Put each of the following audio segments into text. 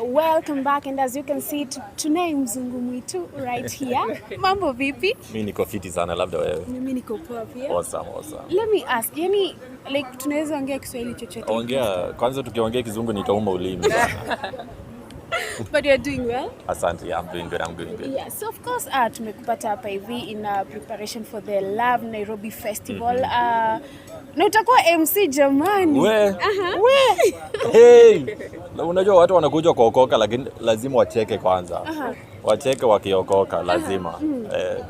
Welcome back, and as you can see, tonight Mzungu mwitu right here. Mambo vipi? Mimi niko fiti sana, labda wewe. Mimi niko poa pia. Awesome. Let me ask, yani like tunaweza ongea Kiswahili chochote? Ongea, kwanza tukiongea Kizungu nitauma ulimi sana. But you're doing well? Asante, I'm doing good. Yeah, so of course tumekupata hapa hivi in preparation for the Love Nairobi Festival. Na utakuwa MC jamani. We. Hey. Unajua watu wanakuja kuokoka lakini lazima wacheke kwanza. Wacheke wakiokoka lazima.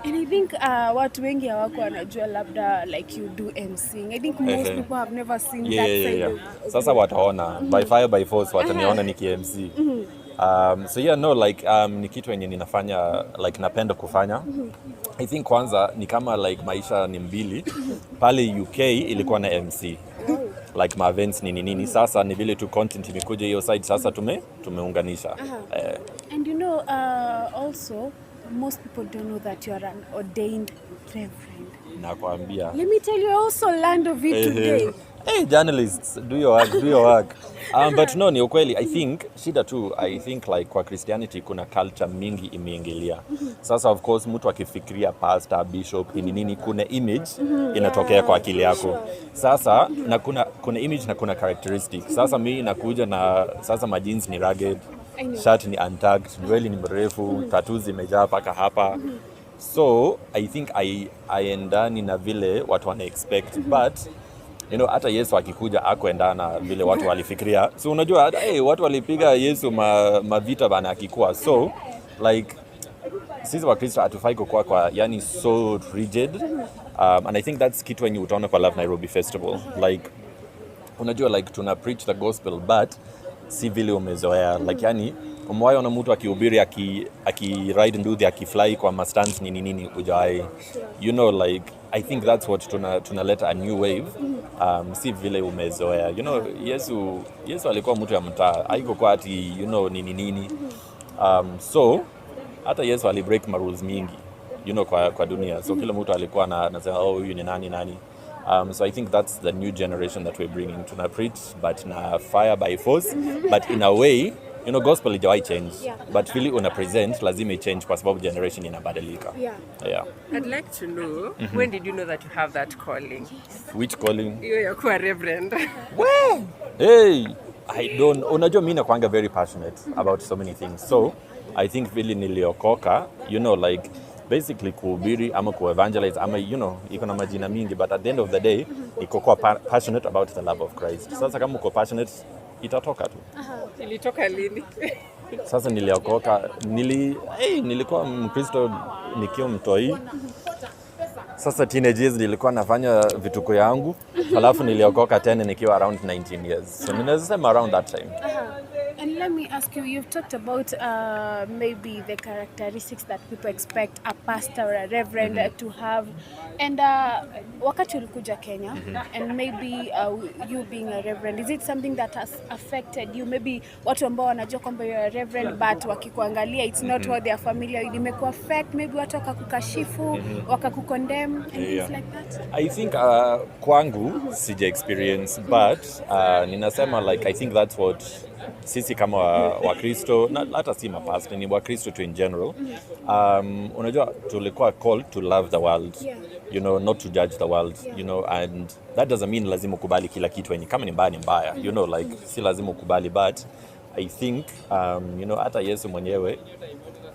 And I think watu wengi hawako wanajua labda like you do MCing. I think most people have never seen that side of Sasa wataona by fire by force wataniona niki-MC. So yeah, no, like ni kitu yenye ninafanya like napenda kufanya. I think kwanza ni kama like maisha ni mbili. Pale UK ilikuwa na MC. Like ma events nini. Sasa ni vile tu content imekuja hiyo side, sasa tumeunganisha. And you know also most people don't know that you are an ordained reverend. Nakwambia. Let me tell you, I also learned of it today. Hey, journalists, do your work. But no, ni ukweli. I think shida tu, I think like kwa Christianity kuna culture mingi imeingilia. Sasa of course mtu akifikiria pastor, bishop, nini kuna image inatokea kwa akili yako. Sasa na kuna image na kuna characteristic. Sasa mimi nakuja na sasa ma jeans ni rugged, shirt ni untucked, nywele ni mrefu, tattoos zimejaa paka hapa. So I think I endani na vile watu wana expect, but you know, hata Yesu akikuja akuendana vile watu walifikiria. So unajua watu walipiga Yesu mavita bana akikuwa. So like sisi wa Kristo hatufai kwa yani so rigid. And I think that's kitu wenye utaona kwa Love Nairobi Festival. Like unajua like tuna preach the gospel but si vile umezoea. Like yani umewahi na mtu akihubiri aki-ride nduthi akifly kwa mastants nini ujai. You know, like I think that's what tunaleta a new wave. Si vile umezoea. You know, Yesu alikuwa mtu ya mtaa. Haiko kwa ati you know nini. So hata Yesu alibreak ma rules mingi. You know kwa dunia. So kila mtu alikuwa anasema huyu ni nani. So I think that's the new generation that we're bringing. Tuna preach but na fire by force, but in a way, you know, gospel haijawahi change. But really una present lazima change kwa sababu generation inabadilika. Yeah. I'd like to know, when did you know that you have that calling? Which calling? You're a reverend. Well, hey, unajua mimi nakuanga very passionate about so many things. So I think vile niliokoka, you know, like basically kuhubiri ama ku-evangelize ama you know iko na majina mingi, but at the end of the day niko passionate about the love of Christ. Sasa kama uko passionate itatoka tu. Ilitoka lini? Sasa niliokoka nilikuwa Mkristo nikiwa mtoi. Sasa teenagers nilikuwa nafanya vituko yangu, halafu niliokoka tena nikiwa around 19 years. So ninaweza sema around that time. And let me ask you, you've talked about maybe the characteristics that people expect a pastor or a reverend to have. And wakati ulikuja Kenya, and maybe you being a reverend, is it something that has affected you? Maybe watu ambao wanajua kwamba you're a reverend, but wakikuangalia, it's not what they are familiar with. Imeku affect, maybe watu wakakukashifu, wakakukondemn, and things like that? I think kwangu sija experience, but ninasema like I think that's what sisi kama Wakristo na hata si mapastor ni Wakristo tu in general, unajua tulikuwa called to love the world, you know, not to judge the world, you know, and that doesn't mean lazima ukubali kila kitu yenye kama ni mbaya, you know, like si lazima ukubali, but I think you know hata Yesu mwenyewe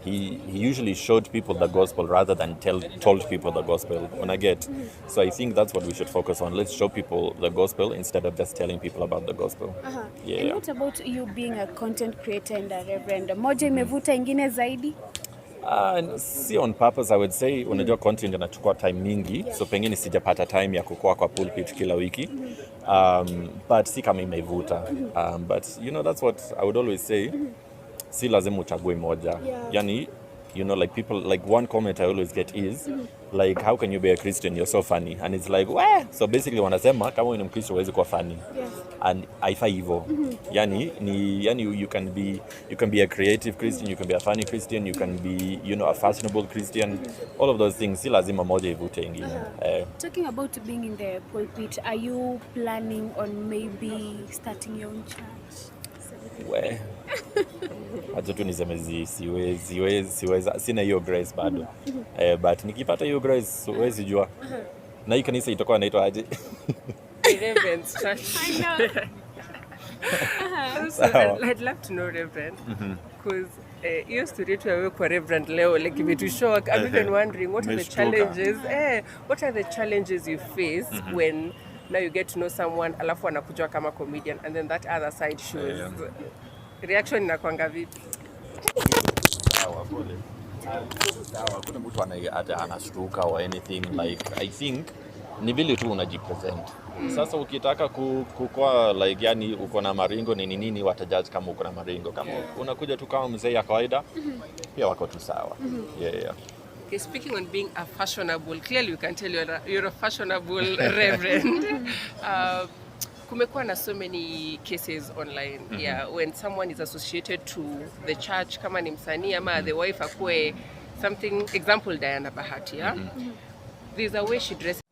he usually showed people the gospel rather than told people the gospel. When I get, so I think that's what we should focus on. Let's show people the gospel instead of just telling people about the gospel. And what about you being a content creator and a reverend? Moja imevuta ingine zaidi? See on purpose I would say, unajua content inachukua time mingi, so pengine sijapata time ya kukua kwa pulpit kila wiki. But si kama imeivuta. But you know that's what I would always say. Si lazima uchague moja. Yani, you know, like people, like one comment I always get is like, how can you be a Christian? You're so funny. And it's like, wah! So basically wanasema kama wewe ni Mkristo huwezi kuwa funny. And haifai hivyo. Yani you can be a creative Christian, you can be a funny Christian, you can be, you know, a fashionable Christian. All of those things si lazima moja ivute ingine. Talking about being in the pulpit, are you planning on maybe starting your own church? acha tu niseme siweza, sina hiyo grace bado. But nikipata hiyo grace huwezi jua. Na hii kanisa itakuwa inaitwa aje? Reverend Church. I know. So I'd love to know, Reverend, because hiyo story yetu ya wewe kwa Reverend leo like imetushock. I'm even wondering what are the challenges? What are the challenges you face when now you get to know someone alafu anakujua kama comedian and then that other side shows? Reaction inakuanga vipi? Sawa, pole. Sawa, kuna mtu anashtuka or anything like I think ni vile tu unajipresent. Sasa ukitaka kukua like yani uko na maringo nini watajudge kama uko na maringo, kama unakuja tu kama mzee ya kawaida pia wako tu sawa. Yeah. Okay, speaking on being a fashionable, clearly we can tell you're a fashionable reverend. Kumekuwa na so many cases online when someone is associated to the church, kama ni msanii ama the wife akue something, example Diana Bahati, there's a way she dresses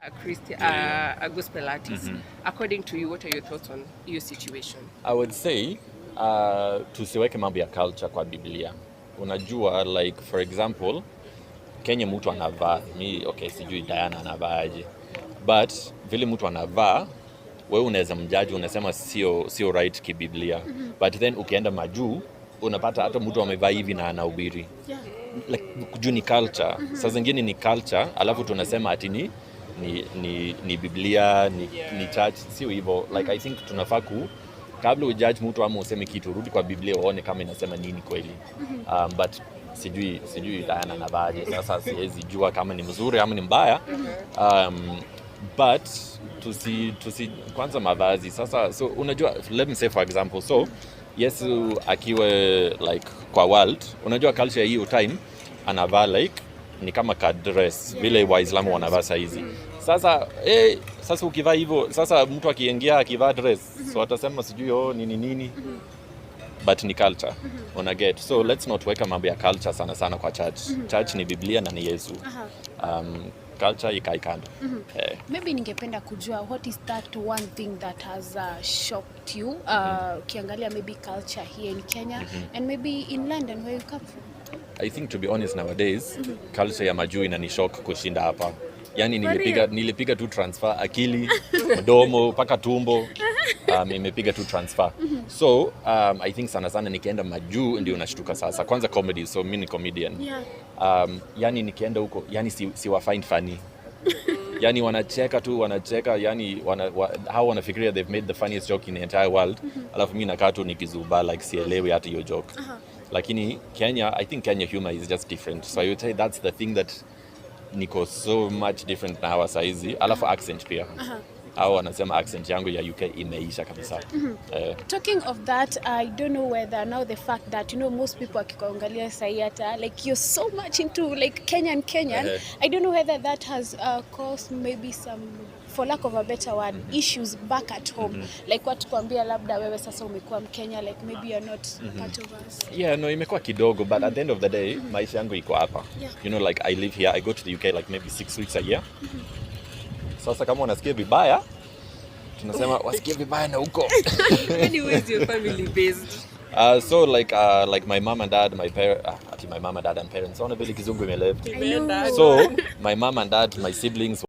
a gospel artist. According to you, what are your thoughts on your situation? I would say tusiweke mambo ya culture kwa Biblia. Unajua like for example Kenya mtu anavaa, sijui Diana anavaaje, but vile mtu anavaa wewe unaweza mjaji, unasema sio right kibiblia. But then ukienda majuu unapata hata mtu amevaa hivi na anahubiri. Like juu ni culture. Saa zingine ni culture alafu tunasema ati ni Biblia, ni church, sio hivyo. Like I think tunafaa kabla ujudge mtu ama useme kitu, rudi kwa Biblia uone kama inasema nini kweli. But sijui Diana anavaaje, sasa siwezi jua kama ni mzuri ama ni mbaya. But tusi kwanza mavazi sasa. So unajua, let me say for example, so Yesu akiwe like kwa world, unajua culture hiyo time anavaa like ni kama ka dress vile Waislamu wanavaa saizi. Sasa ukivaa hivyo, sasa mtu akiingia akivaa dress, so atasema sijui nini. But ni culture. Una get. So let's not weka mambo ya culture sana kwa church. Church ni Biblia na ni Yesu. Culture ikai kando. Maybe ningependa kujua what is that one thing that has shocked you ukiangalia maybe culture here in Kenya and maybe in London where you come from? I think to be honest nowadays culture ya majuu inanishock kushinda hapa. Yani nilipiga tu transfer akili, mdomo, paka tumbo. Imepiga tu transfer. So I think sana nikienda majuu ndio unashtuka sasa. Kwanza comedy, so mimi ni comedian. Yani nikienda huko, yani si find funny. Yani wanacheka, yani hao wanafikiria they've made the funniest joke in the entire world. Alafu mimi nakaa tu nikizuba like sielewi hata hiyo joke. Lakini Kenya, I think Kenya humor is just different. So I would say that's the thing that niko so much different na hawa saizi. Alafu accent pia. Hao wanasema accent yangu ya UK imeisha kabisa. Talking of that, I don't know whether now the fact that most people akikuangalia sahi hata like you're so much into like Kenyan, I don't know whether that has caused maybe some, for lack of a better word, issues back at home. Like watu kuambia labda wewe sasa umekuwa Mkenya, like maybe you're not part of us. Yeah, no, imekuwa kidogo, but at the end of the day maisha yangu iko hapa. Like I live here, I go to the UK like maybe 6 weeks a year. Sasa kama unasikia vibaya, tunasema wasikie vibaya na huko. Anyways, your family based. So like my mom and dad, my mom and dad and parents, ona vile kizungu imeleft. So my mom and dad, my siblings